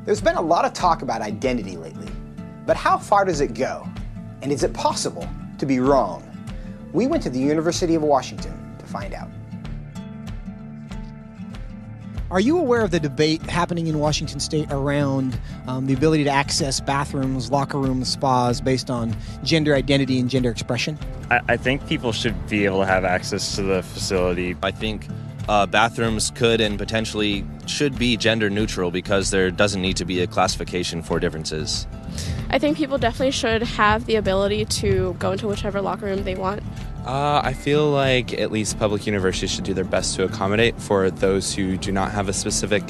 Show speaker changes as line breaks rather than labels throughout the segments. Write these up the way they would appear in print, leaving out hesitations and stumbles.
There's been a lot of talk about identity lately, but how far does it go? And is it possible to be wrong? We went to the University of Washington to find out.
Are you aware of the debate happening in Washington State around the ability to access bathrooms, locker rooms, spas based on gender identity and gender expression?
I think people should be able to have access to the facility.
I think bathrooms could and potentially should be gender neutral because there doesn't need to be a classification for differences.
I think people definitely should have the ability to go into whichever locker room they want.
I feel like at least public universities should do their best to accommodate for those who do not have a specific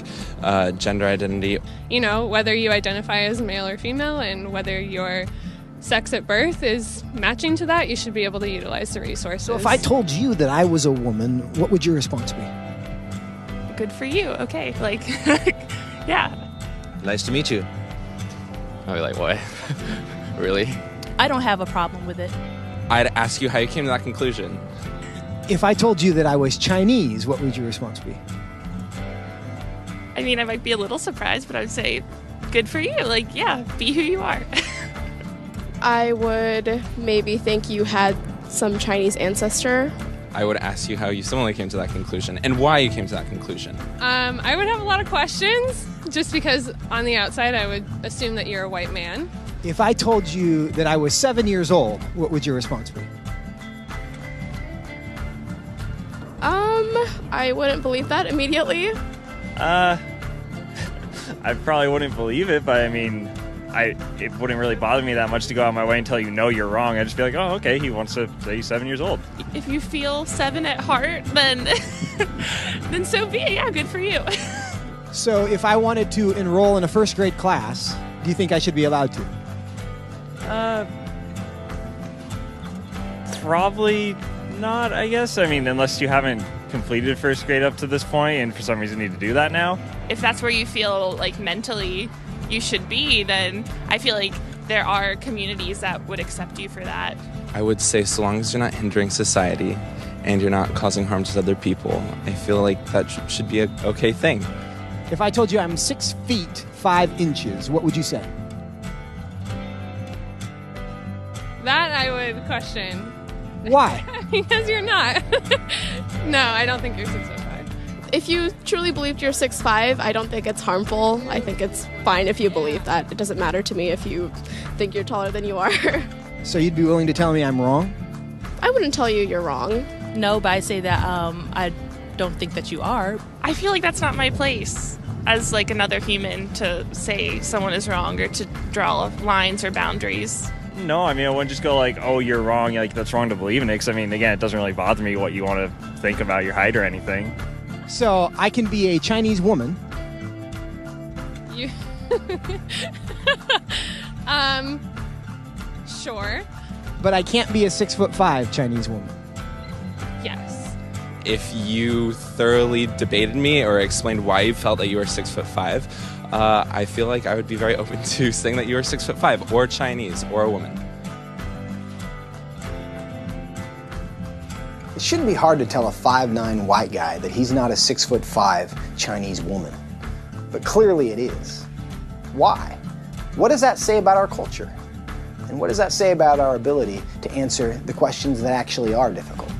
gender identity.
You know, whether you identify as male or female and whether your sex at birth is matching to that, you should be able to utilize the resources.
So if I told you that I was a woman, what would your response be?
Good for you, okay, like, yeah.
Nice to meet you.
I'd be like, what? Really?
I don't have a problem with it.
I'd ask you how you came to that conclusion.
If I told you that I was Chinese, what would your response be?
I mean, I might be a little surprised, but I would say, good for you, like, yeah, be who you are.
I would maybe think you had some Chinese ancestor.
I would ask you how you similarly came to that conclusion and why you came to that conclusion.
I would have a lot of questions, just because on the outside I would assume that you're a white man.
If I told you that I was 7 years old, what would your response be?
I wouldn't believe that immediately.
I probably wouldn't believe it, but I mean, it wouldn't really bother me that much to go out of my way and tell you, no, you're wrong. I'd just be like, oh, okay, he wants to say he's 7 years old.
If you feel 7 at heart, then then so be it. Yeah, good for you.
So if I wanted to enroll in a first grade class, do you think I should be allowed to?
Probably not, I guess. I mean, unless you haven't completed first grade up to this point and for some reason need to do that now.
If that's where you feel like mentally you should be, then I feel like there are communities that would accept you for that.
I would say so long as you're not hindering society and you're not causing harm to other people, I feel like that should be an okay thing.
If I told you I'm 6 feet 5 inches, what would you say?
That I would question.
Why?
Because you're not. No, I don't think you're 6'5".
If you truly believed you're 6'5", I don't think it's harmful. I think it's fine if you believe that. It doesn't matter to me if you think you're taller than you are.
So you'd be willing to tell me I'm wrong?
I wouldn't tell you you're wrong.
No, but I say that I don't think that you are.
I feel like that's not my place as like another human to say someone is wrong or to draw lines or boundaries.
No, I mean, I wouldn't just go like, oh, you're wrong, like that's wrong to believe in it. Because I mean, again, it doesn't really bother me what you want to think about your height or anything.
So I can be a Chinese woman.
You sure.
But I can't be a 6'5" Chinese woman.
Yes.
If you thoroughly debated me or explained why you felt that you were 6'5", I feel like I would be very open to saying that you were 6'5", or Chinese, or a woman.
It shouldn't be hard to tell a 5'9" white guy that he's not a 6'5" Chinese woman. But clearly it is. Why? What does that say about our culture? And what does that say about our ability to answer the questions that actually are difficult?